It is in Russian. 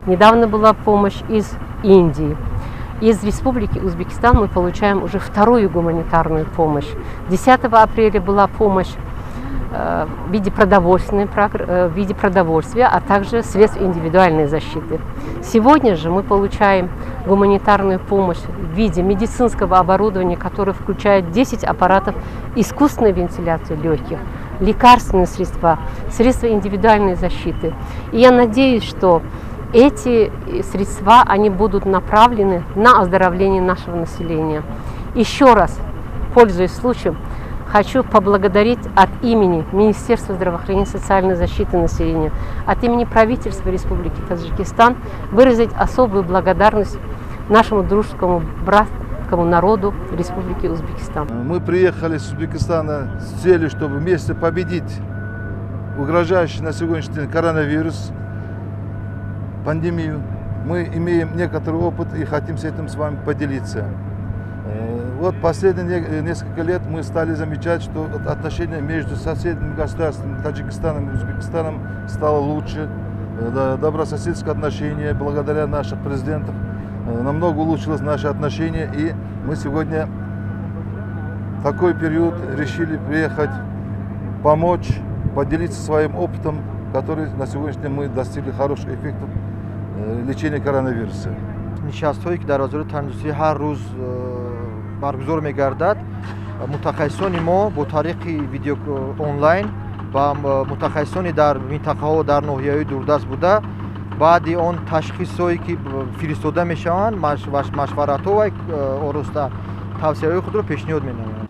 Недавно была помощь из Индии. Из Республики Узбекистан мы получаем уже вторую гуманитарную помощь. 10 апреля была помощь в виде продовольствия, а также средств индивидуальной защиты. Сегодня же мы получаем гуманитарную помощь в виде медицинского оборудования, которое включает 10 аппаратов искусственной вентиляции легких, лекарственные средства, средства индивидуальной защиты. И я надеюсь, что эти средства они будут направлены на оздоровление нашего населения. Еще раз, пользуясь случаем, хочу поблагодарить от имени Министерства здравоохранения и социальной защиты населения, от имени правительства Республики Таджикистан выразить особую благодарность нашему дружескому братскому народу Республики Узбекистан. Мы приехали с Узбекистана с целью, чтобы вместе победить угрожающий на сегодняшний день коронавирус, пандемию. Мы имеем некоторый опыт и хотим с этим с вами поделиться. Вот последние несколько лет мы стали замечать, что отношения между соседними государствами, Таджикистаном и Узбекистаном, стало лучше. Добрососедское отношение благодаря нашим президентам намного улучшилось наше отношение. И мы сегодня в такой период решили приехать, помочь, поделиться своим опытом, который на сегодняшний день мы достигли хороших эффектов лечения коронавируса. нишастҳое ки дар вазорати тандурустӣ ҳар рӯз баргузор мегардад, мутахассисони мо бо тариқи видео онлайн ва мутахассисони дар минтақаҳо дар ноҳияҳои дурдаст буда баъди он ташхисҳое ки фиристода мешаванд машваратҳо ва ороста тавсияҳои худро пешниҳод менамоянд.